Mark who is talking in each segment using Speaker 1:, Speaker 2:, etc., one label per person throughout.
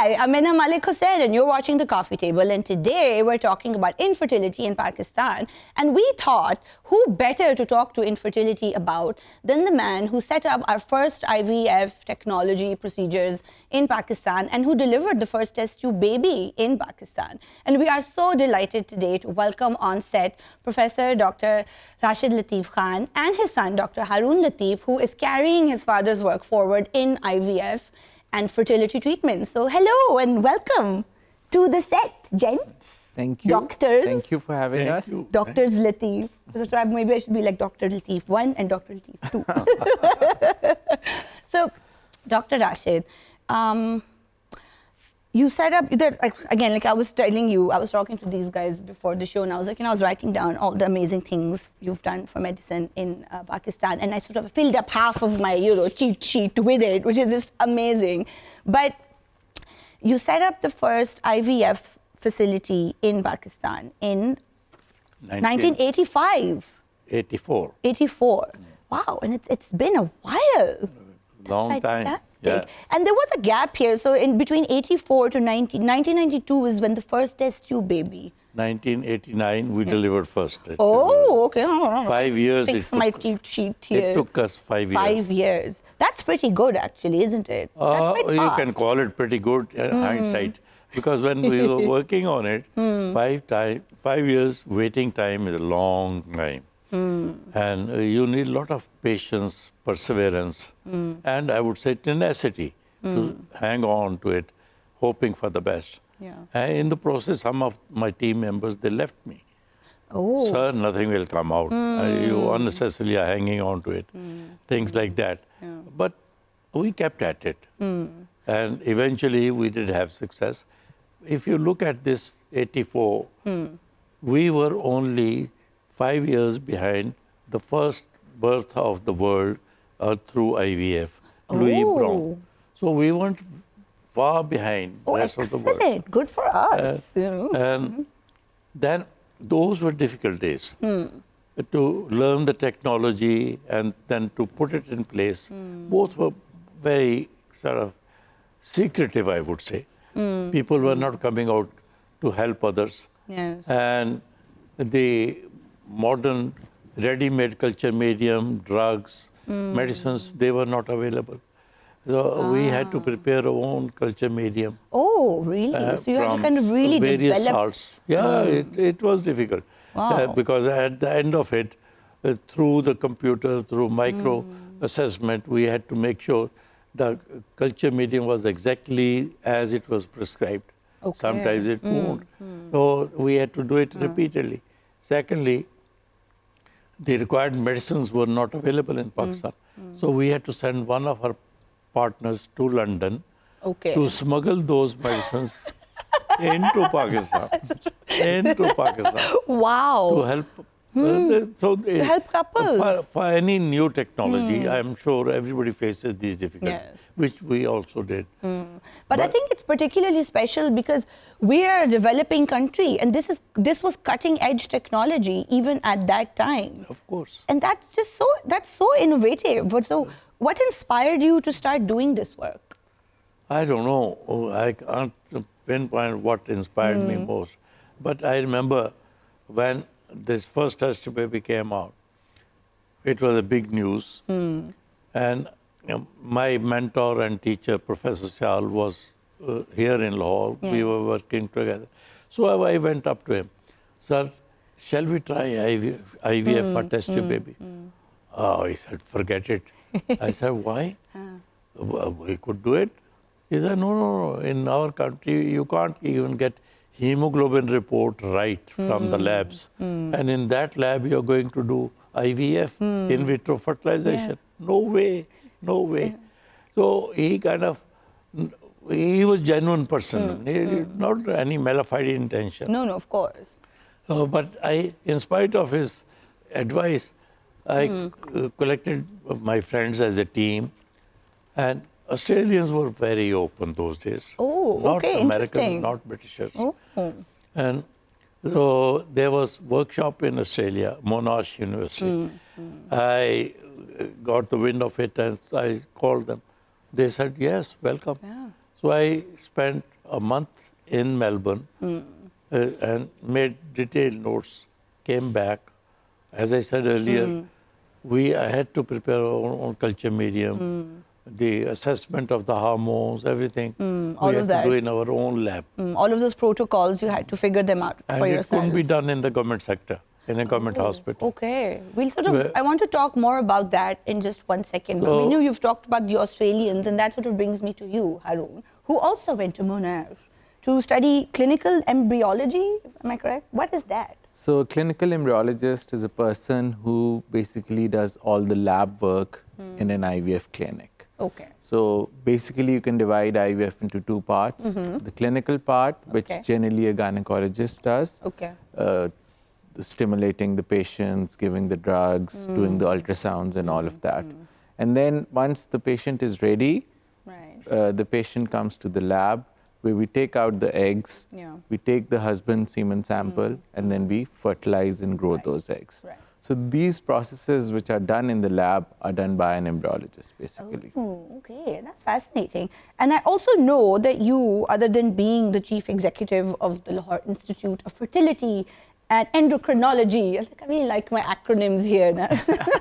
Speaker 1: Hi, I'm Mina Malik Hussain and you're watching The Coffee Table, and today we're talking about infertility in Pakistan, and we thought who better to talk to infertility about than the man who set up our first IVF technology procedures in Pakistan and who delivered the first test tube baby in Pakistan. And we are so delighted today to welcome on set Professor Dr. Rashid Latif Khan and his son Dr. Haroon Latif, who is carrying his father's work forward in IVF and fertility treatment. So hello and welcome to the set, gents.
Speaker 2: Thank you.
Speaker 1: Doctors.
Speaker 2: Thank you for having us.
Speaker 1: Doctors Latif. So maybe I should be like Dr. Latif 1 and Dr. Latif 2. So, Dr. Rashid, you set up, again, like I was telling you, I was talking to these guys before the show, and I was like, I was writing down all the amazing things you've done for medicine in Pakistan, and I sort of filled up half of my, cheat sheet with it, which is just amazing. But you set up the first IVF facility in Pakistan in 1985.
Speaker 3: 84.
Speaker 1: 84. Wow, and it's been a while.
Speaker 3: Long time.
Speaker 1: Yeah. And there was a gap here. So in between 84 to 1992 is when the first test tube baby.
Speaker 3: 1989, we delivered first.
Speaker 1: Oh, okay.
Speaker 3: 5 years.
Speaker 1: Fix my cheat sheet here.
Speaker 3: It took us 5 years.
Speaker 1: 5 years. That's pretty good, actually, isn't it? That's quite
Speaker 3: you
Speaker 1: fast.
Speaker 3: can call it pretty good hindsight. Because when we were working on it, 5 years waiting time is a long time. And you need a lot of patience, perseverance, and I would say tenacity to hang on to it, hoping for the best.
Speaker 1: Yeah.
Speaker 3: And in the process, some of my team members, they left me.
Speaker 1: Oh.
Speaker 3: Sir, nothing will come out. You unnecessarily are hanging on to it. Things like that.
Speaker 1: Yeah.
Speaker 3: But we kept at it. And eventually we did have success. If you look at this 84, we were only 5 years behind the first birth of the world through IVF, Louis Brown. So we weren't far behind the rest of the world.
Speaker 1: Excellent. Good for us.
Speaker 3: And then those were difficult days to learn the technology and then to put it in place. Both were very sort of secretive, I would say. People were not coming out to help others.
Speaker 1: Yes.
Speaker 3: And the modern ready-made culture medium, drugs, medicines, they were not available. So we had to prepare our own culture medium.
Speaker 1: Oh, really? So you had to kind of really
Speaker 3: various
Speaker 1: develop.
Speaker 3: salts. Yeah, it was difficult.
Speaker 1: Wow.
Speaker 3: Because at the end of it, through the computer, through micro assessment, we had to make sure the culture medium was exactly as it was prescribed.
Speaker 1: Okay.
Speaker 3: Sometimes it won't. So we had to do it repeatedly. Secondly, the required medicines were not available in Pakistan. So we had to send one of our partners to London to smuggle those medicines into Pakistan.
Speaker 1: Wow.
Speaker 3: To help.
Speaker 1: To help couples.
Speaker 3: For any new technology, I'm sure everybody faces these difficulties, which we also did.
Speaker 1: But I think it's particularly special because we are a developing country, and this was cutting edge technology even at that time.
Speaker 3: Of course.
Speaker 1: And that's so innovative. But so what inspired you to start doing this work?
Speaker 3: I don't know. I can't pinpoint what inspired me most. But I remember when this first test baby came out, it was a big news. And my mentor and teacher, Professor Syal, was here in Lahore. We were working together. So I went up to him. Sir, shall we try IVF for test tube baby? Oh, he said, forget it. I said, why? We could do it. He said, no. In our country, you can't even get hemoglobin report right from the labs. And in that lab, you're going to do IVF, in vitro fertilization. No way. So he he was a genuine person, not any malified intention.
Speaker 1: No, of course.
Speaker 3: But in spite of his advice, I collected my friends as a team, and Australians were very open those days.
Speaker 1: Oh,
Speaker 3: not
Speaker 1: okay,
Speaker 3: Americans,
Speaker 1: interesting.
Speaker 3: not Britishers.
Speaker 1: Oh.
Speaker 3: And so there was workshop in Australia, Monash University. I got the wind of it and I called them. They said, yes, welcome.
Speaker 1: Yeah.
Speaker 3: So I spent a month in Melbourne and made detailed notes, came back. As I said earlier, I had to prepare our own culture medium, the assessment of the hormones, everything.
Speaker 1: All
Speaker 3: we
Speaker 1: of
Speaker 3: had
Speaker 1: that.
Speaker 3: to do in our own lab.
Speaker 1: All of those protocols, you had to figure them out
Speaker 3: And
Speaker 1: for
Speaker 3: it
Speaker 1: yourself.
Speaker 3: couldn't be done in the government sector, in a government hospital.
Speaker 1: Okay. I want to talk more about that in just 1 second. But we
Speaker 3: So-
Speaker 1: knew you've talked about the Australians, and that sort of brings me to you, Haroon, who also went to Monash to study clinical embryology. Am I correct? What is that?
Speaker 2: So a clinical embryologist is a person who basically does all the lab work in an IVF clinic.
Speaker 1: Okay.
Speaker 2: So basically you can divide IVF into two parts. The clinical part, which
Speaker 1: Okay.
Speaker 2: generally a gynecologist does,
Speaker 1: Okay.
Speaker 2: stimulating the patients, giving the drugs, doing the ultrasounds and all of that. And then once the patient is ready,
Speaker 1: Right.
Speaker 2: the patient comes to the lab where we take out the eggs,
Speaker 1: Yeah.
Speaker 2: we take the husband's semen sample, and then we fertilize and grow those eggs.
Speaker 1: Right.
Speaker 2: So these processes which are done in the lab are done by an embryologist, basically.
Speaker 1: Oh, okay, that's fascinating. And I also know that you, other than being the chief executive of the Lahore Institute of Fertility and Endocrinology, I really like my acronyms here. Now.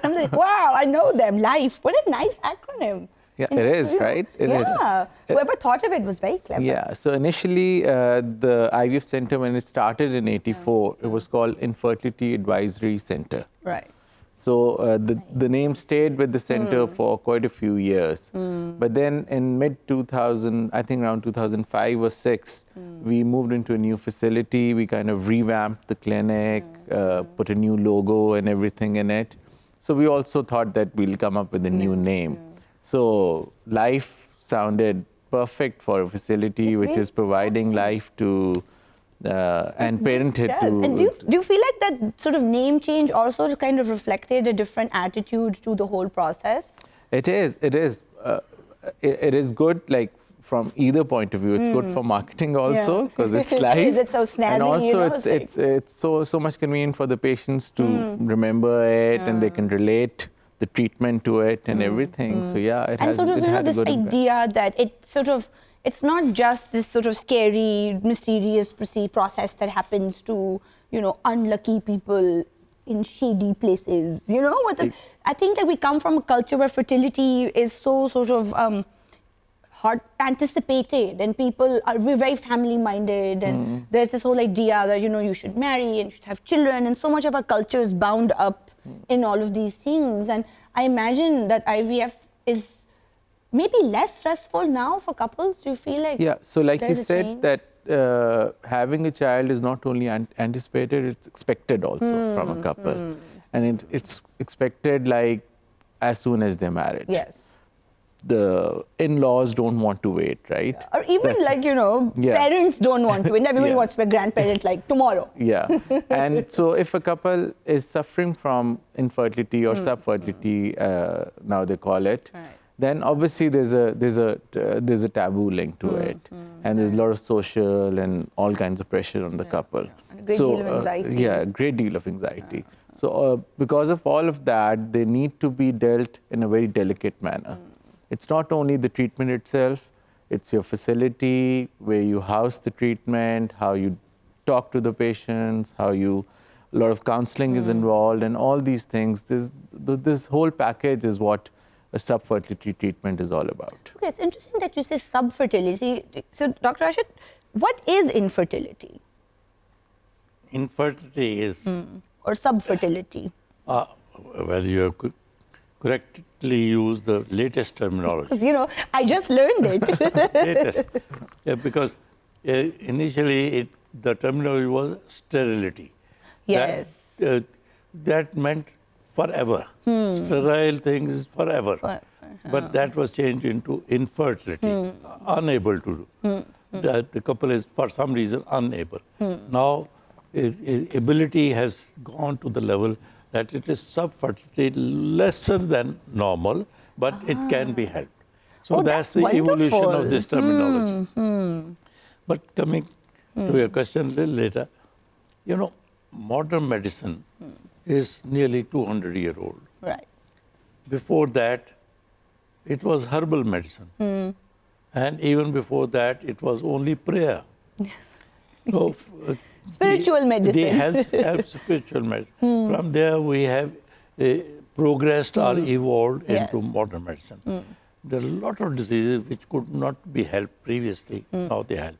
Speaker 1: I'm like, wow, I know them. LIFE, what a nice acronym.
Speaker 2: Yeah, it is, right? It is.
Speaker 1: Yeah, whoever thought of it was very clever.
Speaker 2: Yeah, so initially the IVF Center, when it started in '84, it was called Infertility Advisory Center.
Speaker 1: Right.
Speaker 2: So the name stayed with the center for quite a few years. But then in mid-2000, I think around 2005 or 6, we moved into a new facility. We kind of revamped the clinic, put a new logo and everything in it. So we also thought that we'll come up with a new name. So LIFE sounded perfect for a facility which is providing life to and parenthood
Speaker 1: Yes.
Speaker 2: to.
Speaker 1: And do you feel like that sort of name change also kind of reflected a different attitude to the whole process?
Speaker 2: It is. It is good, like from either point of view. It's good for marketing also because it's live.
Speaker 1: It's so snazzy,
Speaker 2: and also
Speaker 1: you know,
Speaker 2: it's so much convenient for the patients to remember it and they can relate the treatment to it and everything. So yeah, it
Speaker 1: And
Speaker 2: has
Speaker 1: sort of,
Speaker 2: it
Speaker 1: you know,
Speaker 2: had a
Speaker 1: this
Speaker 2: good impact.
Speaker 1: idea that it's not just this sort of scary, mysterious process that happens to, you know, unlucky people in shady places, you know? I think that we come from a culture where fertility is so sort of hard anticipated, and we're very family-minded, and there's this whole idea that, you know, you should marry and you should have children, and so much of our culture is bound up in all of these things. And I imagine that IVF is maybe less stressful now for couples. Do you feel like
Speaker 2: Yeah, so like you
Speaker 1: there's a
Speaker 2: said
Speaker 1: change?
Speaker 2: that having a child is not only anticipated, it's expected also from a couple. And it's expected like as soon as they're married.
Speaker 1: Yes.
Speaker 2: The in-laws don't want to wait, right?
Speaker 1: Or even
Speaker 2: That's-
Speaker 1: like, parents don't want to, and everybody
Speaker 2: Yeah.
Speaker 1: wants to be a grandparent like tomorrow.
Speaker 2: Yeah. And so if a couple is suffering from infertility or subfertility, now they call it,
Speaker 1: Right.
Speaker 2: then obviously there's a taboo link to it, and there's a lot of social and all kinds of pressure on the couple.
Speaker 1: And a great deal of anxiety.
Speaker 2: Yeah, a great deal of anxiety. So because of all of that, they need to be dealt in a very delicate manner. It's not only the treatment itself, it's your facility, where you house the treatment, how you talk to the patients, a lot of counseling is involved, and all these things. This whole package is what a subfertility treatment is all about.
Speaker 1: Okay, it's interesting that you say subfertility. So, Dr. Rashid, what is infertility
Speaker 3: Infertility is,
Speaker 1: or subfertility?
Speaker 3: well, you have correctly used the latest terminology.
Speaker 1: Because, you know, I just learned it.
Speaker 3: Latest. Yeah, because initially the terminology was sterility.
Speaker 1: Yes.
Speaker 3: That meant forever. Sterile things is forever. But that was changed into infertility, unable to do. The couple is, for some reason, unable. Now, ability has gone to the level that it is subfertility, lesser than normal, but it can be helped. So
Speaker 1: Oh,
Speaker 3: that's
Speaker 1: that's
Speaker 3: the evolution
Speaker 1: wonderful.
Speaker 3: of this terminology. But coming to your question a little later, you know, modern medicine is nearly 200-year-old.
Speaker 1: Right.
Speaker 3: Before that, it was herbal medicine. And even before that, it was only prayer. So,
Speaker 1: Spiritual medicine.
Speaker 3: The health spiritual medicine. From there, we have progressed or evolved into modern medicine. There are a lot of diseases which could not be helped previously, now they helped.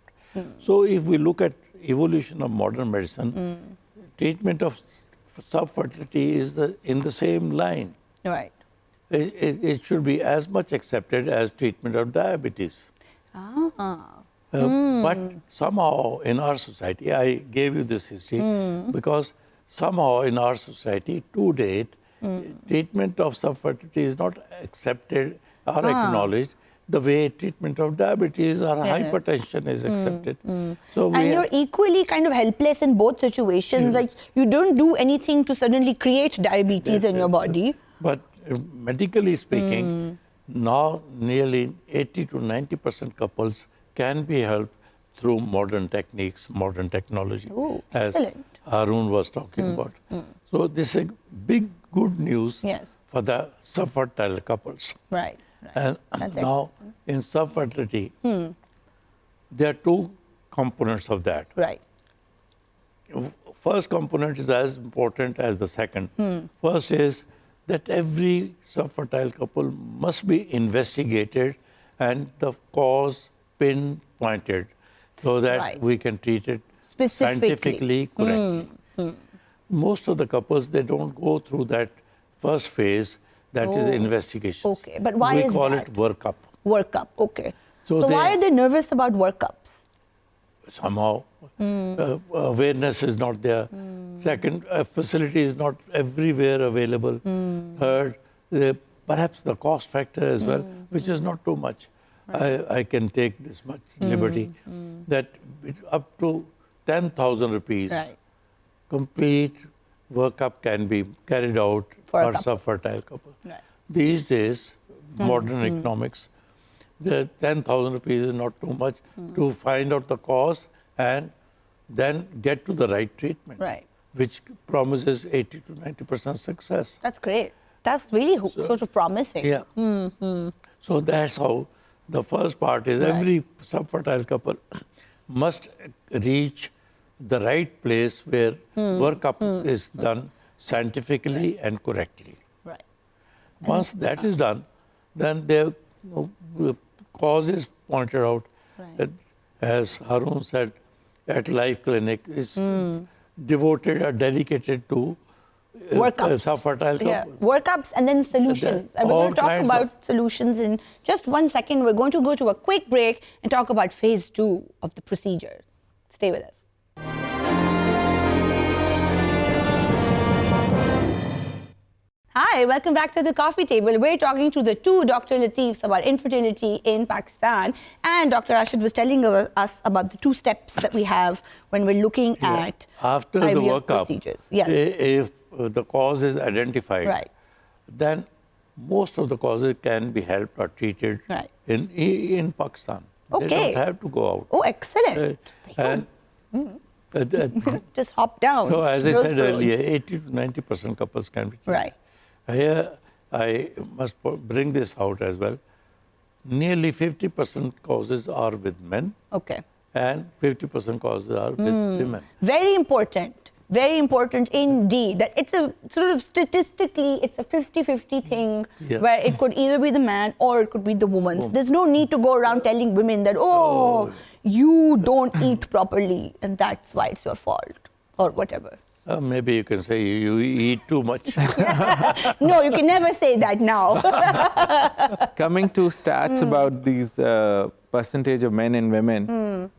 Speaker 3: So if we look at evolution of modern medicine, treatment of subfertility is in the same line.
Speaker 1: Right.
Speaker 3: It should be as much accepted as treatment of diabetes. But somehow in our society, I gave you this history because somehow in our society to date, treatment of subfertility is not accepted or acknowledged the way treatment of diabetes or hypertension is accepted. So
Speaker 1: and you're equally kind of helpless in both situations. Like you don't do anything to suddenly create diabetes in your body.
Speaker 3: But medically speaking, now nearly 80 to 90% couples can be helped through modern techniques, modern technology,
Speaker 1: Ooh,
Speaker 3: as
Speaker 1: excellent.
Speaker 3: Haroon was talking about. So this is big good news for the subfertile couples.
Speaker 1: Right.
Speaker 3: And now in subfertility, there are two components of that.
Speaker 1: Right.
Speaker 3: First component is as important as the second. First is that every subfertile couple must be investigated and the cause pinpointed so that we can treat it scientifically correctly. Most of the couples, they don't go through that first phase, that is investigation.
Speaker 1: Okay, but why
Speaker 3: we
Speaker 1: is
Speaker 3: call
Speaker 1: that?
Speaker 3: it workup.
Speaker 1: Workup, okay.
Speaker 3: So
Speaker 1: why are they nervous about workups?
Speaker 3: Somehow, awareness is not there. Second, facility is not everywhere available. Third, perhaps the cost factor as well, which is not too much. I can take this much liberty that up to 10,000 rupees, complete workup can be carried out for subfertile couple.
Speaker 1: Right.
Speaker 3: These days, modern economics, the 10,000 rupees is not too much to find out the cause and then get to the right treatment, which promises 80 to 90% success.
Speaker 1: That's great. That's really sort of promising.
Speaker 3: Yeah. So that's how the first part is every subfertile couple must reach the right place where workup is done scientifically and correctly.
Speaker 1: Right.
Speaker 3: Once that is done, then the cause is pointed out. As Haroon said, at Life Clinic is devoted or dedicated to
Speaker 1: workups.
Speaker 3: Subfertile couples.
Speaker 1: Yeah. Workups and then solutions. And we're going to talk about solutions in just 1 second. We're going to go to a quick break and talk about phase 2 of the procedure. Stay with us. Hi, welcome back to the coffee table. We're talking to the two Dr. Latifs about infertility in Pakistan. And Dr. Rashid was telling us about the 2 steps that we have when we're looking at
Speaker 3: after
Speaker 1: IVF
Speaker 3: the workup
Speaker 1: procedures. Yes.
Speaker 3: If the cause is identified, then most of the causes can be helped or treated in Pakistan.
Speaker 1: Okay.
Speaker 3: They don't have to go out.
Speaker 1: Oh, excellent. Just hop down.
Speaker 3: So as I said earlier, 80 to 90% couples can be treated.
Speaker 1: Right.
Speaker 3: Here, I must bring this out as well. Nearly 50% causes are with men.
Speaker 1: Okay.
Speaker 3: And 50% causes are with women.
Speaker 1: Very important. Very important indeed. That it's a sort of statistically, it's a 50-50 thing where it could either be the man or it could be the woman. So there's no need to go around telling women that, you don't eat properly and that's why it's your fault or whatever.
Speaker 3: Maybe you can say you eat too much.
Speaker 1: No, you can never say that now.
Speaker 2: Coming to stats about these percentage of men and women,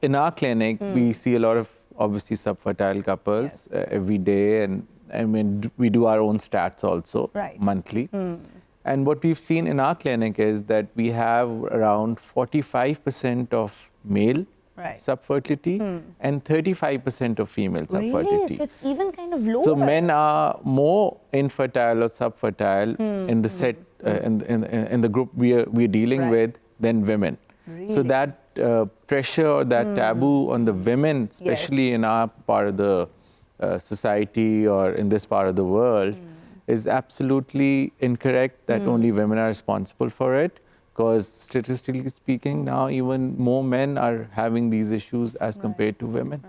Speaker 2: in our clinic, we see a lot of obviously subfertile couples every day, and I mean we do our own stats also monthly. And what we've seen in our clinic is that we have around 45% of male subfertility and 35% of female subfertility.
Speaker 1: So it's even kind of lower.
Speaker 2: So men are more infertile or subfertile in the set in the group we're dealing with than women.
Speaker 1: Really?
Speaker 2: So that pressure or that taboo on the women, especially in our part of the society or in this part of the world, is absolutely incorrect that only women are responsible for it. because statistically speaking, now even more men are having these issues as compared to women.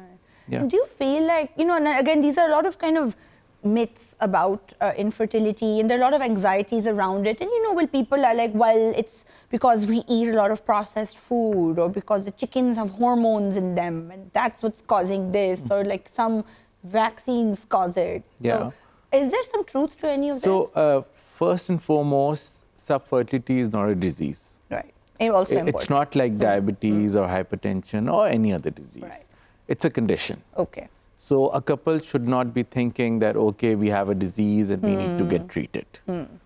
Speaker 2: Yeah.
Speaker 1: Do you feel like, you know, and again, these are a lot of kind of myths about infertility, and there are a lot of anxieties around it. And, you know, well, people are like, well, it's because we eat a lot of processed food, or because the chickens have hormones in them, and that's what's causing this, or like some vaccines cause it.
Speaker 2: Yeah.
Speaker 1: So is there some truth to any of this?
Speaker 2: So, first and foremost, subfertility is not a disease.
Speaker 1: Right. And also
Speaker 2: It's
Speaker 1: important.
Speaker 2: not like diabetes or hypertension or any other disease.
Speaker 1: Right.
Speaker 2: It's a condition.
Speaker 1: Okay.
Speaker 2: So a couple should not be thinking that, okay, we have a disease and we need to get treated.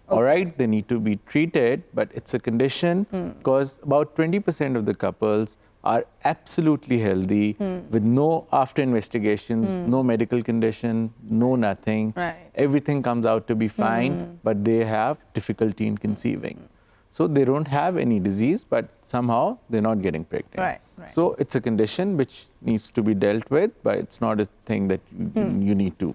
Speaker 2: All right, they need to be treated, but it's a condition because about 20% of the couples are absolutely healthy with no, after investigations, no medical condition, no nothing.
Speaker 1: Right.
Speaker 2: Everything comes out to be fine, but they have difficulty in conceiving. So they don't have any disease, but somehow they're not getting pregnant.
Speaker 1: Right, right.
Speaker 2: So it's a condition which needs to be dealt with, but it's not a thing that you need to.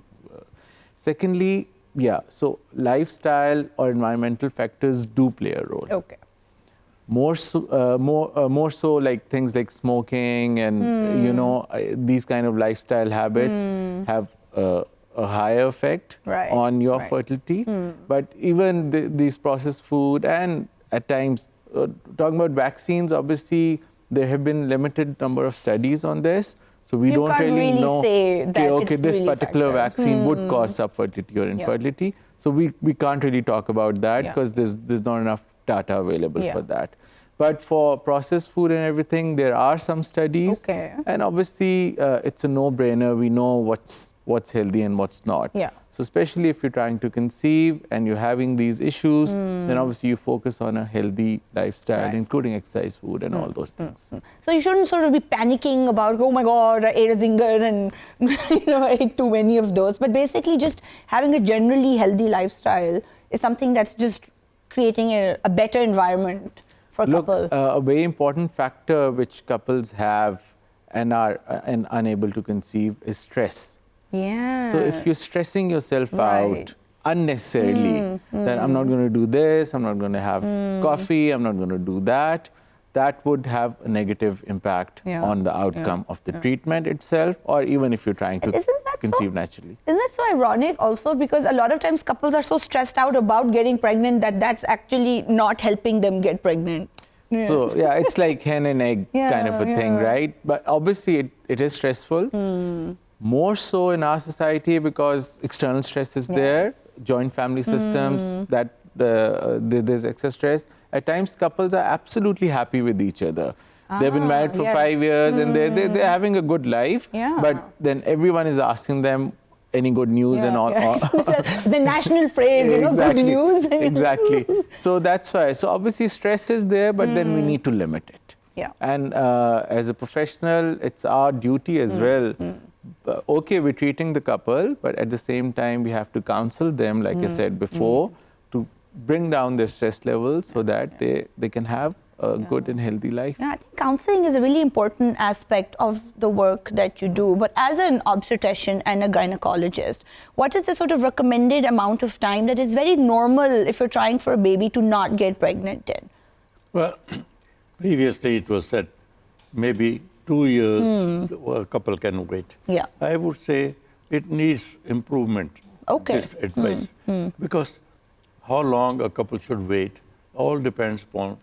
Speaker 2: Secondly, yeah, so lifestyle or environmental factors do play a role.
Speaker 1: Okay.
Speaker 2: More so like things like smoking and, you know, these kind of lifestyle habits have a higher effect
Speaker 1: Right,
Speaker 2: on your
Speaker 1: right.
Speaker 2: fertility. But even these processed food and at times, talking about vaccines, obviously there have been limited number of studies on this. So we
Speaker 1: you
Speaker 2: don't
Speaker 1: can't really
Speaker 2: know,
Speaker 1: say that
Speaker 2: okay,
Speaker 1: it's
Speaker 2: this
Speaker 1: really
Speaker 2: particular
Speaker 1: factor.
Speaker 2: vaccine would cause subfertility or infertility. So we can't really talk about that
Speaker 1: Yeah.
Speaker 2: because there's not enough data available
Speaker 1: Yeah.
Speaker 2: for that. But for processed food and everything, there are some studies.
Speaker 1: Okay.
Speaker 2: And obviously, it's a no-brainer. We know what's healthy and what's not.
Speaker 1: Yeah.
Speaker 2: So especially if you're trying to conceive and you're having these issues, then obviously you focus on a healthy lifestyle,
Speaker 1: Right.
Speaker 2: including exercise, food, and all those things.
Speaker 1: So you shouldn't sort of be panicking about, oh my God, I ate a zinger and you know, I ate too many of those. But basically just having a generally healthy lifestyle is something that's just creating a better environment for a
Speaker 2: Look,
Speaker 1: couple.
Speaker 2: a very important factor which couples have and are unable to conceive is stress.
Speaker 1: Yeah.
Speaker 2: So if you're stressing yourself
Speaker 1: Right.
Speaker 2: out unnecessarily, that I'm not going to do this, I'm not going to have coffee, I'm not going to do that, that would have a negative impact
Speaker 1: Yeah.
Speaker 2: on the outcome of the treatment itself, or even if you're trying to
Speaker 1: Isn't that
Speaker 2: conceive naturally.
Speaker 1: Isn't that so ironic also? Because a lot of times couples are so stressed out about getting pregnant that that's actually not helping them get pregnant. Yeah.
Speaker 2: So yeah, it's like hen and egg kind of a thing,
Speaker 1: Yeah.
Speaker 2: right? But obviously it is stressful. More so in our society because external stress is there, joint family systems, that there's excess stress. At times couples are absolutely happy with each other. They've been married for 5 years and they're having a good life.
Speaker 1: Yeah.
Speaker 2: But then everyone is asking them any good news and all.
Speaker 1: The national phrase, you know,
Speaker 2: Exactly.
Speaker 1: good news.
Speaker 2: Exactly. So that's why. So obviously stress is there, but then we need to limit it.
Speaker 1: Yeah.
Speaker 2: And as a professional, it's our duty as well. Okay, we're treating the couple, but at the same time, we have to counsel them, like I said before, to bring down their stress levels so that they can have a good and healthy life.
Speaker 1: Yeah, I think counseling is a really important aspect of the work that you do. But as an obstetrician and a gynecologist, what is the sort of recommended amount of time that is very normal if you're trying for a baby to not get pregnant in?
Speaker 3: Well, previously it was said maybe 2 years a couple can wait.
Speaker 1: Yeah.
Speaker 3: I would say it needs improvement.
Speaker 1: Okay.
Speaker 3: This advice. Because how long a couple should wait all depends upon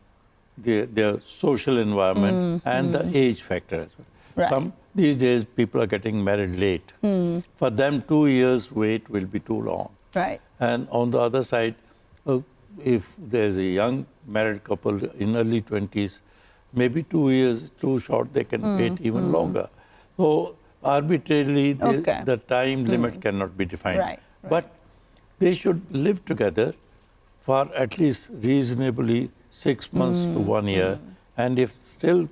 Speaker 3: their social environment and the age factor as well.
Speaker 1: Right.
Speaker 3: These days people are getting married late. For them 2 years wait will be too long.
Speaker 1: Right.
Speaker 3: And on the other side, if there's a young married couple in early 20s, maybe 2 years too short, they can wait even longer. So arbitrarily, the time limit cannot be defined.
Speaker 1: Right, right.
Speaker 3: But they should live together for at least reasonably 6 months to 1 year. And if still,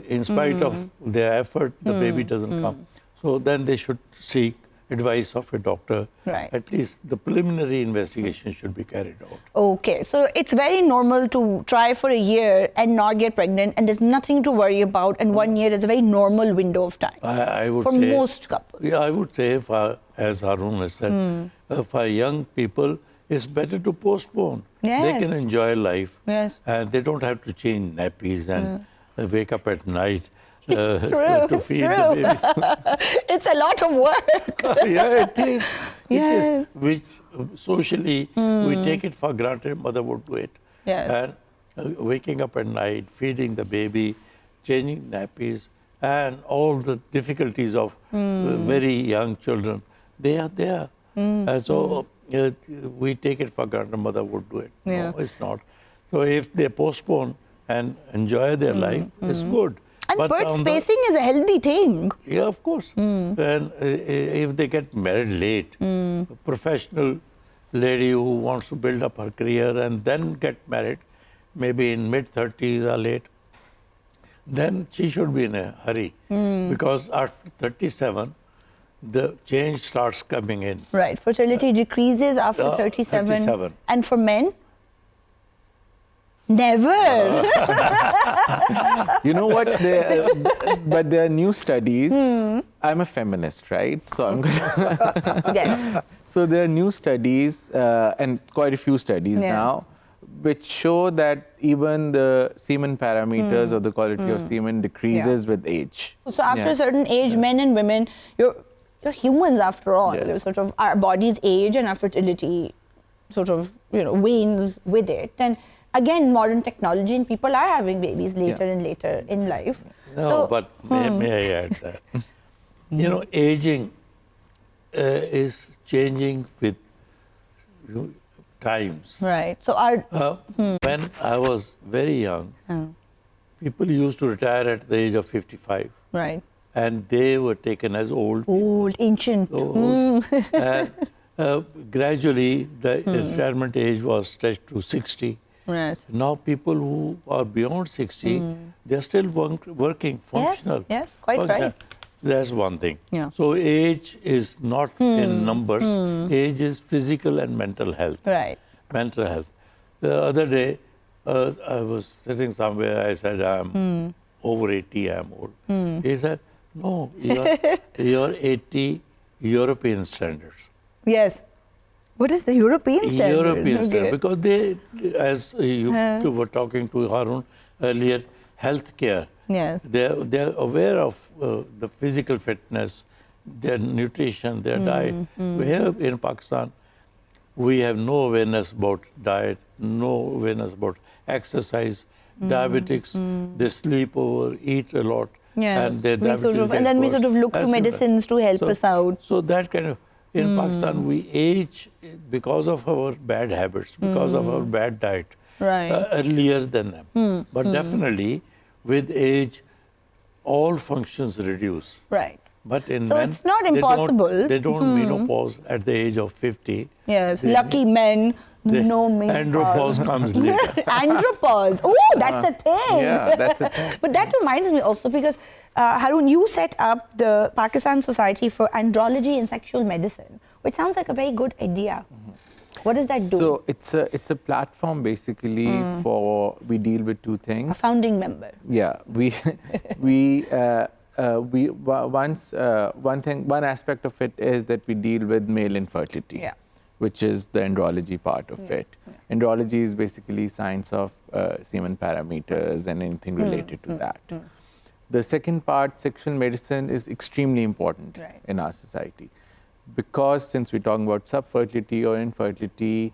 Speaker 3: in spite of their effort, the baby doesn't come, so then they should seek advice of a doctor.
Speaker 1: Right.
Speaker 3: At least the preliminary investigation should be carried out.
Speaker 1: Okay, so it's very normal to try for a year and not get pregnant, and there's nothing to worry about, and 1 year is a very normal window of time
Speaker 3: I would
Speaker 1: for
Speaker 3: say,
Speaker 1: most couples.
Speaker 3: Yeah, I would say, as Haroon has said, for young people, it's better to postpone. They
Speaker 1: Yes.
Speaker 3: can enjoy life.
Speaker 1: Yes.
Speaker 3: And they don't have to change nappies and wake up at night
Speaker 1: True,
Speaker 3: to feed the baby.
Speaker 1: It's a lot of work.
Speaker 3: Yeah, it is. It
Speaker 1: Yes.
Speaker 3: is. Which socially we take it for granted. Mother would do it.
Speaker 1: Yes.
Speaker 3: And waking up at night, feeding the baby, changing nappies, and all the difficulties of very young children, they are there. And so we take it for granted. Mother would do it.
Speaker 1: Yeah.
Speaker 3: No, it's not. So if they postpone and enjoy their life, it's good.
Speaker 1: And
Speaker 3: But
Speaker 1: birth
Speaker 3: on the-
Speaker 1: spacing is a healthy thing.
Speaker 3: yeah, of course. And if they get married late, a professional lady who wants to build up her career and then get married, maybe in mid-30s or late, then she should be in a hurry. Because after 37, the change starts coming in.
Speaker 1: Right. Fertility decreases after
Speaker 3: 37. 37.
Speaker 1: And for men? Never.
Speaker 2: You know what? But there are new studies. I'm a feminist, right? So I'm gonna
Speaker 1: Yes.
Speaker 2: So there are new studies, and quite a few studies
Speaker 1: Yes.
Speaker 2: now, which show that even the semen parameters or the quality of semen decreases with age.
Speaker 1: So after
Speaker 2: Yeah.
Speaker 1: a certain age, men and women, you're humans after all.
Speaker 2: Yeah.
Speaker 1: You're sort of our bodies age and our fertility sort of wanes with it. And again, modern technology and people are having babies later and later in life.
Speaker 3: No,
Speaker 1: So-
Speaker 3: but may I add that? Aging is changing with times.
Speaker 1: Right. So our
Speaker 3: When I was very young, people used to retire at the age of 55,
Speaker 1: right.
Speaker 3: and they were taken as old.
Speaker 1: Old, ancient.
Speaker 3: Old. And gradually, the retirement age was stretched to 60.
Speaker 1: Right.
Speaker 3: Now, people who are beyond 60, they're still working, functional.
Speaker 1: yes, quite right.
Speaker 3: That's one thing.
Speaker 1: Yeah.
Speaker 3: So age is not in numbers. Age is physical and mental health.
Speaker 1: Right.
Speaker 3: Mental health. The other day, I was sitting somewhere. I said, I'm over 80, I'm old. He said, no, you're 80 European standards.
Speaker 1: Yes. What is the European standard?
Speaker 3: European standard.
Speaker 1: Okay.
Speaker 3: Because they, as you were talking to Haroon earlier, healthcare.
Speaker 1: Yes.
Speaker 3: They're aware of the physical fitness, their nutrition, their diet. Here in Pakistan, we have no awareness about diet, no awareness about exercise. Diabetics, they sleep over, eat a lot,
Speaker 1: Yes.
Speaker 3: and their
Speaker 1: We
Speaker 3: diabetes
Speaker 1: sort of,
Speaker 3: get
Speaker 1: and then we
Speaker 3: worse.
Speaker 1: sort of look to
Speaker 3: As simple.
Speaker 1: medicines to help us out.
Speaker 3: So that kind of, in Pakistan, we age because of our bad habits, because of our bad diet,
Speaker 1: Right.
Speaker 3: earlier than them. But definitely, with age, all functions reduce.
Speaker 1: Right.
Speaker 3: But in
Speaker 1: So
Speaker 3: men,
Speaker 1: it's not impossible.
Speaker 3: They don't menopause at the age of 50.
Speaker 1: Yes. Lucky men, no menopause.
Speaker 3: Andropause comes later.
Speaker 1: Andropause. Oh, that's a thing.
Speaker 2: Yeah, that's a thing.
Speaker 1: But that reminds me also because, Haroon, you set up the Pakistan Society for Andrology and Sexual Medicine, which sounds like a very good idea. What does that do?
Speaker 2: So it's a platform basically for, we deal with two
Speaker 1: A
Speaker 2: things.
Speaker 1: founding member.
Speaker 2: Yeah, one aspect of it is that we deal with male infertility,
Speaker 1: Yeah.
Speaker 2: which is the andrology part of it. Andrology is basically science of semen parameters and anything related to that. The second part, sexual medicine, is extremely important
Speaker 1: Right.
Speaker 2: in our society, because since we're talking about subfertility or infertility,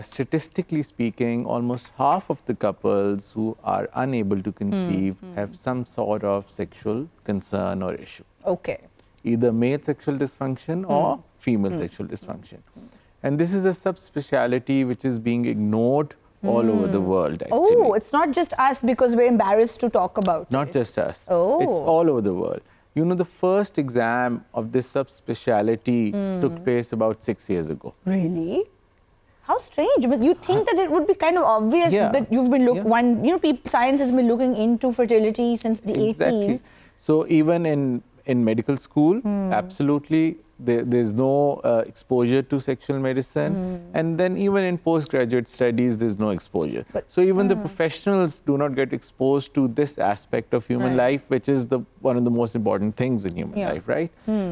Speaker 2: statistically speaking, almost half of the couples who are unable to conceive have some sort of sexual concern or issue,
Speaker 1: Okay.
Speaker 2: either male sexual dysfunction or female sexual dysfunction. And this is a subspecialty which is being ignored all over the world, actually.
Speaker 1: Oh, it's not just us because we're embarrassed to talk about
Speaker 2: Not
Speaker 1: it.
Speaker 2: just us.
Speaker 1: Oh.
Speaker 2: It's all over the world. You know, the first exam of this subspecialty took place about 6 years ago.
Speaker 1: Really? How strange. But you'd think that it would be kind of obvious
Speaker 2: Yeah.
Speaker 1: that you've been
Speaker 2: Yeah.
Speaker 1: science has been looking into fertility since the
Speaker 2: Exactly.
Speaker 1: 80s.
Speaker 2: So even in medical school, absolutely, there's no exposure to sexual medicine. And then even in postgraduate studies, there's no exposure. So even the professionals do not get exposed to this aspect of human life, which is one of the most important things in human life, right?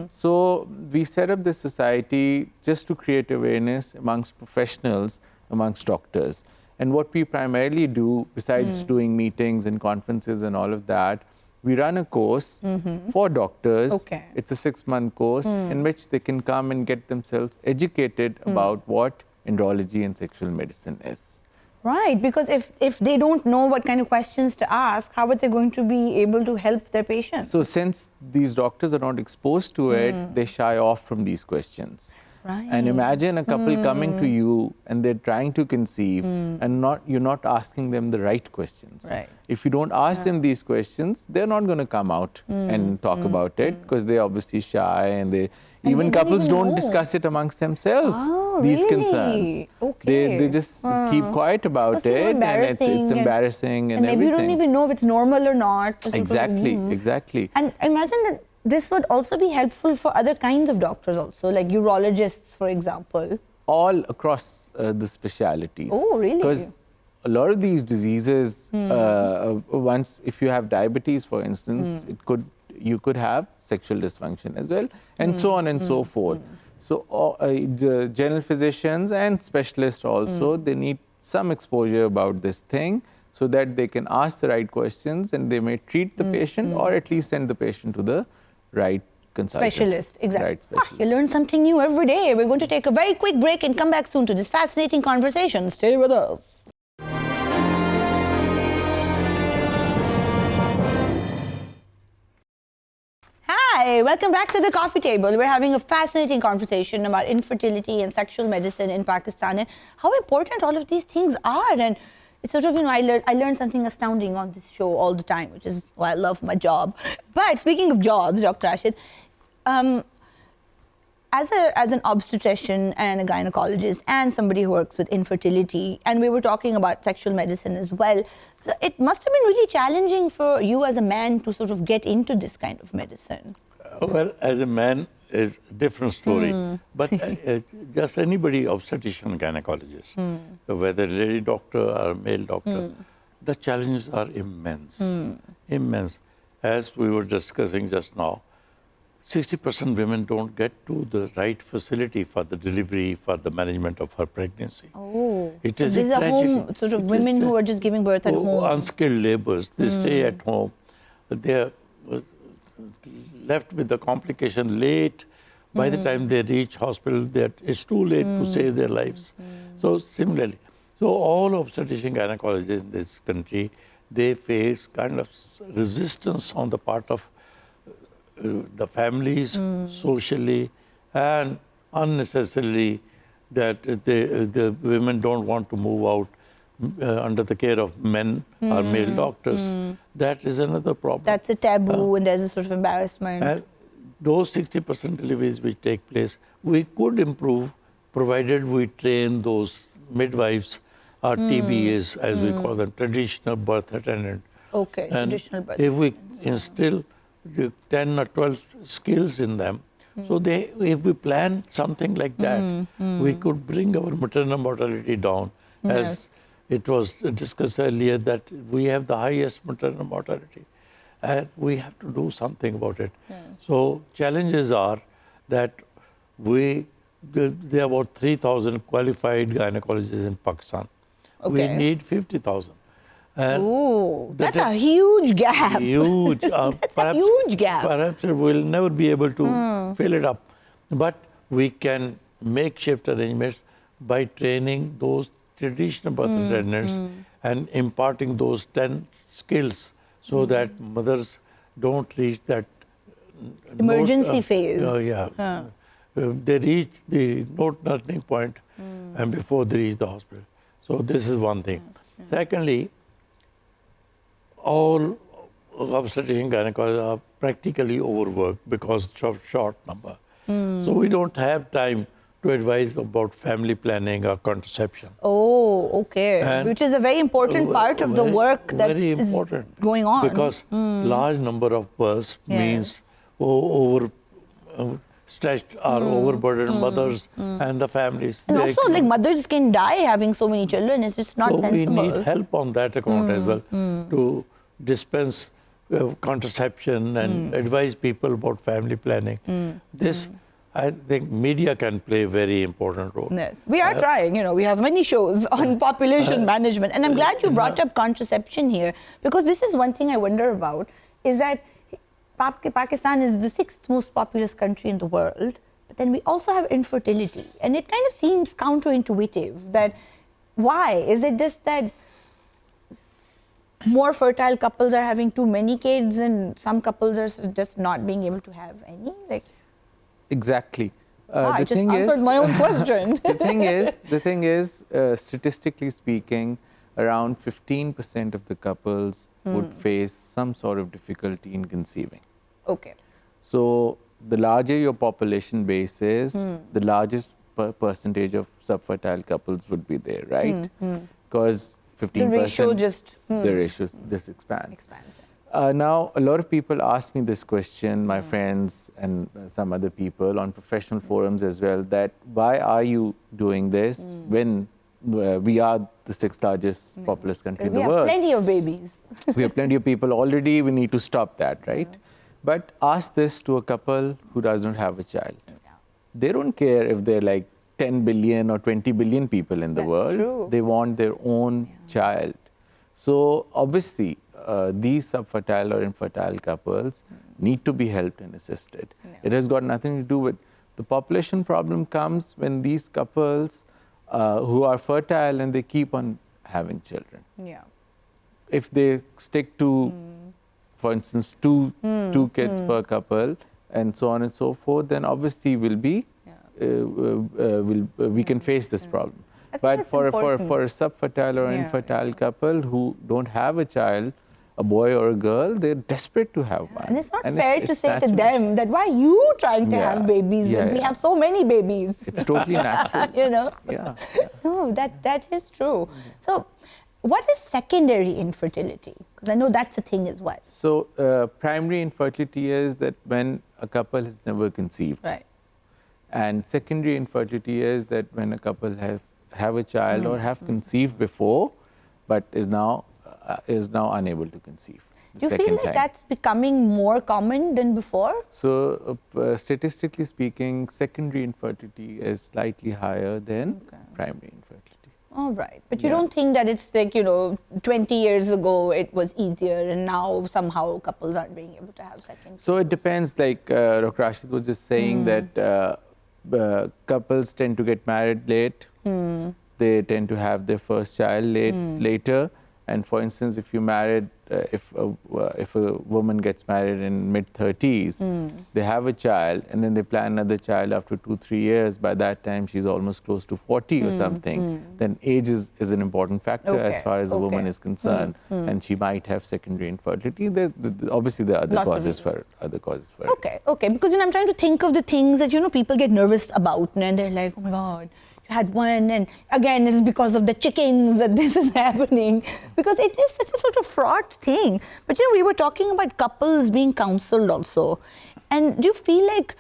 Speaker 2: So we set up this society just to create awareness amongst professionals, amongst doctors. And what we primarily do, besides doing meetings and conferences and all of that, we run a course for doctors.
Speaker 1: Okay.
Speaker 2: It's a 6-month course in which they can come and get themselves educated about what embryology and sexual medicine is.
Speaker 1: Right, because if they don't know what kind of questions to ask, how are they going to be able to help their patients?
Speaker 2: So since these doctors are not exposed to it, they shy off from these questions.
Speaker 1: Right.
Speaker 2: And imagine a couple coming to you and they're trying to conceive and you're not asking them the right questions.
Speaker 1: Right.
Speaker 2: If you don't ask them these questions, they're not going to come out and talk about it because they're obviously shy and even couples don't discuss it amongst themselves, these concerns.
Speaker 1: Okay.
Speaker 2: They just keep quiet about it and it's embarrassing and
Speaker 1: maybe
Speaker 2: everything.
Speaker 1: you don't even know if it's normal or not.
Speaker 2: Exactly, exactly.
Speaker 1: And imagine that this would also be helpful for other kinds of doctors also, like urologists, for example.
Speaker 2: All across the specialities.
Speaker 1: Oh, really?
Speaker 2: Because a lot of these diseases, if you have diabetes, for instance, you could have sexual dysfunction as well, and so on and so forth. So the general physicians and specialists also, they need some exposure about this thing so that they can ask the right questions and they may treat the patient or at least send the patient to the right consultant.
Speaker 1: Specialist, exactly.
Speaker 2: Right, specialist.
Speaker 1: You learn something new every day. We're going to take a very quick break and come back soon to this fascinating conversation. Stay with us. Hi, welcome back to the coffee table. We're having a fascinating conversation about infertility and sexual medicine in Pakistan and how important all of these things are. And it's sort of, I learned something astounding on this show all the time, which is why I love my job. But speaking of jobs, Dr. Rashid, as an obstetrician and a gynecologist and somebody who works with infertility, and we were talking about sexual medicine as well, so it must have been really challenging for you as a man to sort of get into this kind of medicine.
Speaker 3: Well, as a man is a different story, but just anybody, obstetrician, gynecologist, whether lady doctor or male doctor, the challenges are immense, immense. As we were discussing just now, 60% women don't get to the right facility for the delivery, for the management of her pregnancy.
Speaker 1: Oh,
Speaker 3: it
Speaker 1: so
Speaker 3: is
Speaker 1: these are home, sort of women who are just giving birth at home.
Speaker 3: Unskilled laborers, they stay at home. They are left with the complication late. By the time they reach hospital, it's too late to save their lives. So similarly, all obstetrician gynecologists in this country, they face kind of resistance on the part of the families, socially, and unnecessarily that the women don't want to move out under the care of men or male doctors. That is another problem.
Speaker 1: That's a taboo and there's a sort of embarrassment.
Speaker 3: And those 60% deliveries which take place, we could improve provided we train those midwives or TBAs, as we call them, traditional birth attendant.
Speaker 1: Okay,
Speaker 3: and
Speaker 1: traditional birth
Speaker 3: if we instill 10 or 12 skills in them, so if we plan something like that, we could bring our maternal mortality down. As it was discussed earlier, that we have the highest maternal mortality. And we have to do something about it. So challenges are that there are about 3,000 qualified gynecologists in Pakistan. We need 50,000.
Speaker 1: Ooh, that's a huge gap.
Speaker 3: Huge.
Speaker 1: That's a huge gap.
Speaker 3: Perhaps we'll never be able to fill it up. But we can make shift arrangements by training those traditional birth attendants and imparting those 10 skills so that mothers don't reach that
Speaker 1: emergency phase.
Speaker 3: They reach the note turning point and before they reach the hospital. So this is one thing. Secondly, all obstetrician gynecologists are practically overworked because of short number. So we don't have time to advise about family planning or contraception.
Speaker 1: Oh, okay.
Speaker 3: And
Speaker 1: which is a very important part of the work that is going on.
Speaker 3: Because large number of births means over stretched or overburdened mothers and the families.
Speaker 1: And
Speaker 3: They
Speaker 1: also,
Speaker 3: cannot-
Speaker 1: like, mothers can die having so many children. It's just not
Speaker 3: so
Speaker 1: sensible.
Speaker 3: we need help on that account as well to dispense contraception and advise people about family planning. This, I think, media can play a very important role.
Speaker 1: Yes, we are trying. We have many shows on population management, and I'm glad you brought up contraception here, because this is one thing I wonder about: is that Pakistan is the 6th most populous country in the world, but then we also have infertility, and it kind of seems counterintuitive. That why is it just that more fertile couples are having too many kids, and some couples are just not being able to have any? Like,
Speaker 2: Exactly.
Speaker 1: I just answered my own question.
Speaker 2: the thing is, statistically speaking, around 15% of the couples would face some sort of difficulty in conceiving.
Speaker 1: Okay.
Speaker 2: So the larger your population base is, the largest percentage of subfertile couples would be there, right? Because 15%,
Speaker 1: The ratio just
Speaker 2: the ratio just expands.
Speaker 1: expands.
Speaker 2: Now, a lot of people ask me this question, my friends and some other people on professional forums as well, that why are you doing this when we are the 6th largest populous country in the
Speaker 1: We
Speaker 2: world?
Speaker 1: have plenty of babies.
Speaker 2: We have plenty of people already, we need to stop that, right? But ask this to a couple who does not have a child. They don't care if they're like 10 billion or 20 billion people in the
Speaker 1: That's
Speaker 2: world.
Speaker 1: true.
Speaker 2: They want their own child. So obviously, these subfertile or infertile couples need to be helped and assisted. It has got nothing to do with the population problem. Comes when these couples who are fertile and they keep on having children.
Speaker 1: Yeah.
Speaker 2: If they stick to, for instance, two kids per couple and so on and so forth, then obviously we can face this problem. But for a subfertile or infertile couple who don't have a child, a boy or a girl, they're desperate to have one.
Speaker 1: And it's not fair to say to
Speaker 2: natural.
Speaker 1: them that why are you trying to have babies when we have so many babies?
Speaker 2: It's totally natural. Yeah.
Speaker 1: No, that is true. So what is secondary infertility? Because I know that's a thing as well.
Speaker 2: So primary infertility is that when a couple has never conceived.
Speaker 1: Right.
Speaker 2: And secondary infertility is that when a couple have a child or have conceived before, but is now unable to conceive.
Speaker 1: Do you feel like that's becoming more common than before?
Speaker 2: So statistically speaking, secondary infertility is slightly higher than primary infertility.
Speaker 1: All right. But you don't think that it's like, 20 years ago it was easier and now somehow couples aren't being able to have second?
Speaker 2: So it depends, like Dr. Rashid was just saying that couples tend to get married late. They tend to have their first child later. And for instance, if you married, if a woman gets married in mid-30s, they have a child, and then they plan another child after 2-3 years. By that time, she's almost close to 40 or something. Then age is an important factor as far as a woman is concerned, and she might have secondary infertility. Obviously, there are other causes for it.
Speaker 1: Okay. Because I'm trying to think of the things that people get nervous about, and they're like, oh my God. Had one, and again it's because of the chickens that this is happening, because it is such a sort of fraught thing. But we were talking about couples being counseled also, and do you feel like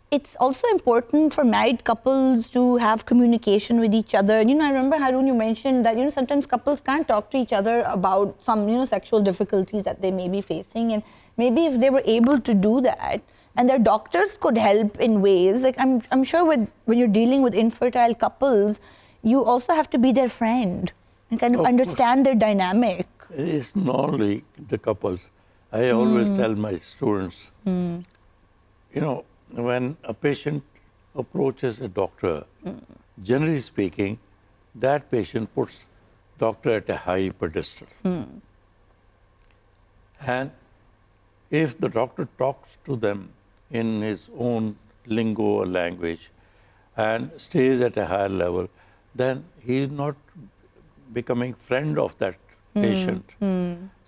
Speaker 1: it's also important for married couples to have communication with each other? And, I remember, Haroon, you mentioned that sometimes couples can't talk to each other about some sexual difficulties that they may be facing, and maybe if they were able to do that, and their doctors could help in ways, like I'm sure when you're dealing with infertile couples, you also have to be their friend and kind of understand their dynamic.
Speaker 3: It's not only the couples. I always tell my students, when a patient approaches a doctor, generally speaking, that patient puts doctor at a high pedestal. And if the doctor talks to them in his own lingo or language and stays at a higher level, then he is not becoming friend of that patient.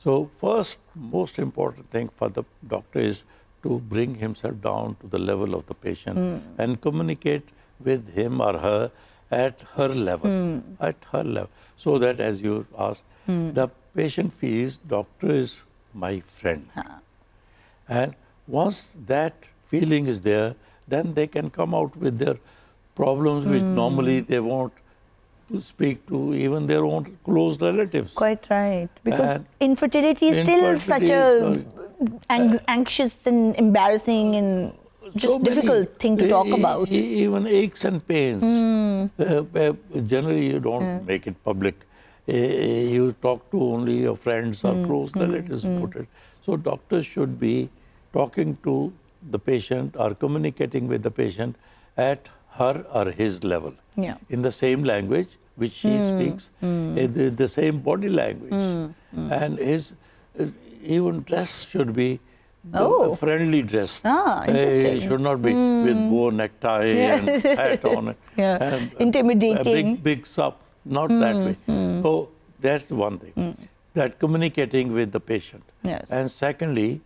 Speaker 3: So first, most important thing for the doctor is to bring himself down to the level of the patient and communicate with him or her at her level, so that, as you asked, the patient feels doctor is my friend. And once that feeling is there, then they can come out with their problems which normally they won't to speak to even their own close relatives.
Speaker 1: Quite right. Because
Speaker 3: And
Speaker 1: infertility is still such a anxious and embarrassing and just difficult thing to talk about.
Speaker 3: Even aches and pains. Generally, you don't make it public. You talk to only your friends or close relatives about it. So doctors should be talking to the patient or communicating with the patient at her or his level.
Speaker 1: Yeah.
Speaker 3: In the same language which she speaks, the same body language. And his even dress should be a friendly dress.
Speaker 1: Interesting.
Speaker 3: It should not be with bow necktie and hat on it. And
Speaker 1: Intimidating.
Speaker 3: a big sop, not that way. So that's one thing, that communicating with the patient.
Speaker 1: Yes.
Speaker 3: And secondly,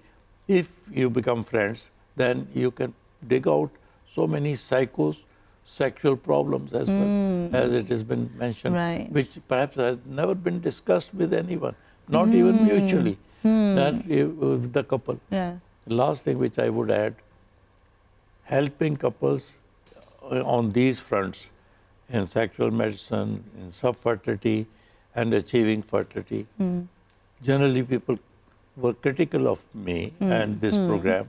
Speaker 3: if you become friends, then you can dig out so many psychosexual problems as well, as it has been mentioned, which perhaps has never been discussed with anyone, not even mutually, that with the couple.
Speaker 1: Yes.
Speaker 3: Last thing which I would add, helping couples on these fronts, in sexual medicine, in subfertility, and achieving fertility. Generally, people were critical of me and this program.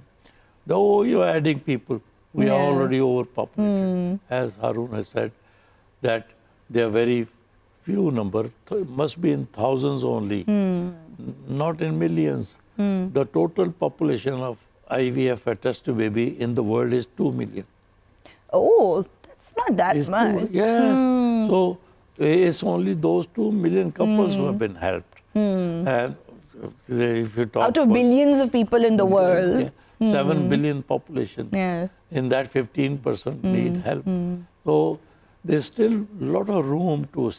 Speaker 3: Though you're adding people, we are already overpopulated. As Haroon has said, that there are very few number, must be in thousands only, not in millions. The total population of IVF or test to baby in the world is 2 million.
Speaker 1: Oh, that's not that much.
Speaker 3: Yes. So it's only those 2 million couples who have been helped. And if you talk
Speaker 1: out of billions of people in the world.
Speaker 3: 7 billion population.
Speaker 1: Yes.
Speaker 3: In that 15% need help. So there's still a lot of room to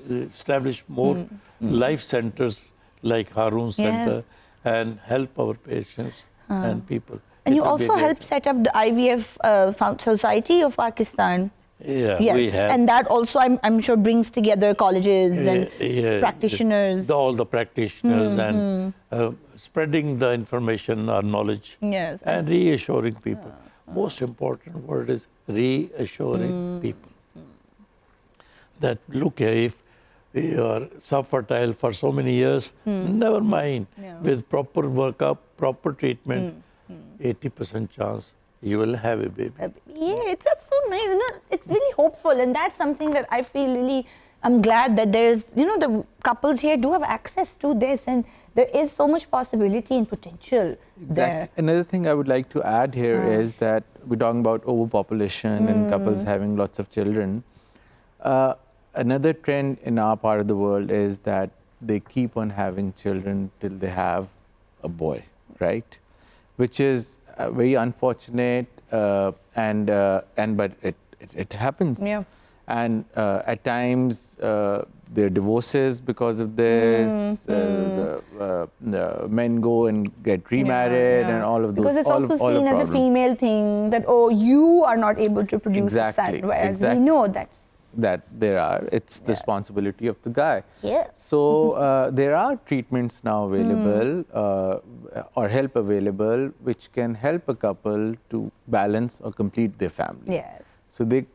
Speaker 3: establish more life centers like Haroon Center and help our patients and people.
Speaker 1: And you also helped set up the IVF Society of Pakistan.
Speaker 3: Yeah,
Speaker 1: Yes,
Speaker 3: we have.
Speaker 1: and that also I'm sure brings together colleges and practitioners.
Speaker 3: All the practitioners and spreading the information or knowledge.
Speaker 1: Yes.
Speaker 3: And reassuring people. Most important word is reassuring people. That look, if you are subfertile for so many years, never mind. With proper workup, proper treatment, 80% chance you will have a baby.
Speaker 1: Yeah, that's so nice. You know, it's really hopeful, and that's something that I feel really. I'm glad that there's, the couples here do have access to this, and there is so much possibility and potential there.
Speaker 2: Another thing I would like to add here is that we're talking about overpopulation and couples having lots of children. Another trend in our part of the world is that they keep on having children till they have a boy, right? Which is very unfortunate, but it happens.
Speaker 1: Yeah.
Speaker 2: And at times there are divorces because of this. The men go and get remarried and all of those.
Speaker 1: Because it's also seen as a female thing that, oh, you are not able to produce a son, whereas we know that
Speaker 2: there are. It's the responsibility of the guy.
Speaker 1: Yes.
Speaker 2: So there are treatments now available or help available which can help a couple to balance or complete their family.
Speaker 1: Yes.
Speaker 2: So they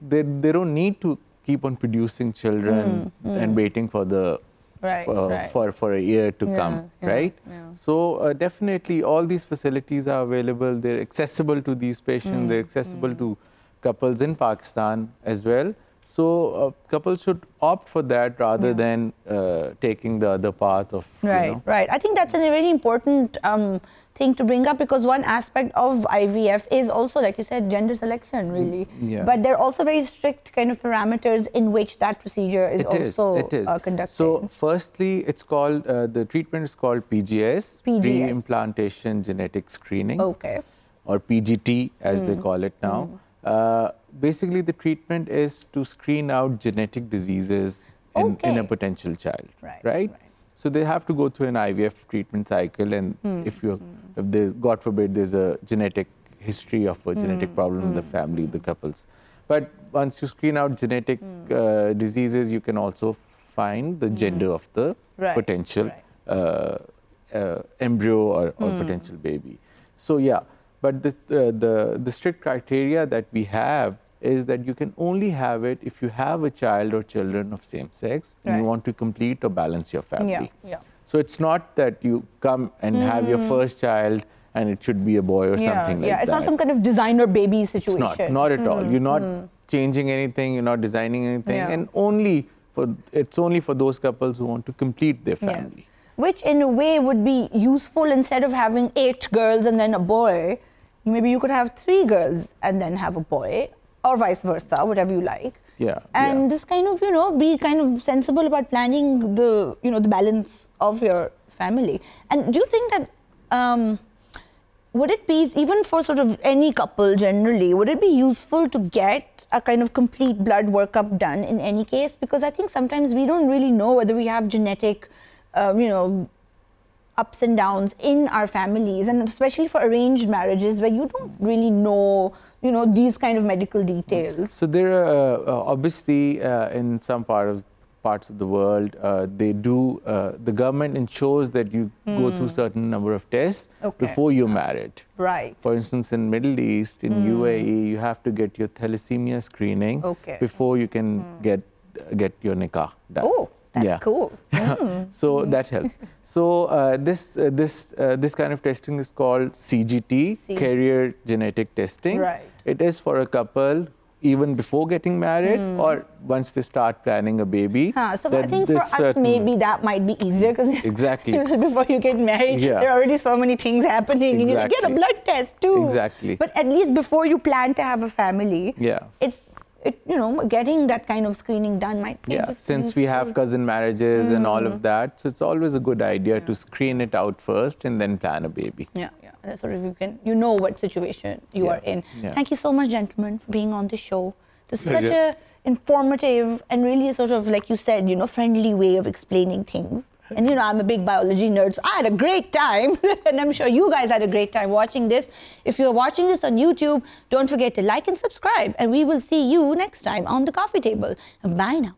Speaker 2: don't need to keep on producing children and waiting for the for a year to come, right? Yeah. So definitely all these facilities are available. They're accessible to these patients. They're accessible to couples in Pakistan as well. So couples should opt for that rather than taking the other path of
Speaker 1: Right. I think that's a very important thing to bring up, because one aspect of IVF is also, like you said, gender selection, really.
Speaker 2: Yeah.
Speaker 1: But there are also very strict kind of parameters in which that procedure is conducted.
Speaker 2: So firstly, it's called the treatment is called PGS, pre-implantation genetic screening.
Speaker 1: Okay.
Speaker 2: Or PGT as they call it now. Basically, the treatment is to screen out genetic diseases in a potential child, right? So they have to go through an IVF treatment cycle, and if there's, God forbid, there's a genetic history of a genetic problem in the family, the couples. But once you screen out genetic diseases, you can also find the gender of the potential embryo or potential baby. So yeah. But the strict criteria that we have is that you can only have it if you have a child or children of same sex and you
Speaker 1: Right.
Speaker 2: want to complete or balance your family.
Speaker 1: Yeah, yeah.
Speaker 2: So it's not that you come and have your first child and it should be a boy or something like that.
Speaker 1: Yeah, it's not some kind of designer baby situation.
Speaker 2: It's not at all. You're not changing anything, you're not designing anything,
Speaker 1: Yeah.
Speaker 2: and it's only for those couples who want to complete their family.
Speaker 1: Yes. Which in a way would be useful. Instead of having 8 girls and then a boy, maybe you could have 3 girls and then have a boy, or vice versa, whatever you like.
Speaker 2: Yeah.
Speaker 1: And just kind of, be kind of sensible about planning the, the balance of your family. And do you think that, would it be, even for sort of any couple generally, would it be useful to get a kind of complete blood workup done in any case? Because I think sometimes we don't really know whether we have genetic, ups and downs in our families, and especially for arranged marriages where you don't really know, these kind of medical details.
Speaker 2: So there are obviously in some parts of the world, they do. The government ensures that you go through certain number of tests before you're married.
Speaker 1: Right.
Speaker 2: For instance, in Middle East, in UAE, you have to get your thalassemia screening before you can get your nikah done.
Speaker 1: Oh, that's cool.
Speaker 2: So that helps. So this kind of testing is called CGT, carrier genetic testing.
Speaker 1: Right.
Speaker 2: It is for a couple even before getting married or once they start planning a baby.
Speaker 1: So I think for us, maybe that might be easier because
Speaker 2: Exactly.
Speaker 1: before you get married, there are already so many things happening.
Speaker 2: Exactly.
Speaker 1: And you get a blood test too.
Speaker 2: Exactly.
Speaker 1: But at least before you plan to have a family, getting that kind of screening done might be
Speaker 2: since we have cousin marriages and all of that, so it's always a good idea to screen it out first and then plan a baby.
Speaker 1: Yeah. And sort of you know what situation you are in. Thank you so much, gentlemen, for being on the show. This is such a informative and really sort of, like you said, friendly way of explaining things. And I'm a big biology nerd, so I had a great time. And I'm sure you guys had a great time watching this. If you're watching this on YouTube, don't forget to like and subscribe. And we will see you next time on The Coffee Table. Bye now.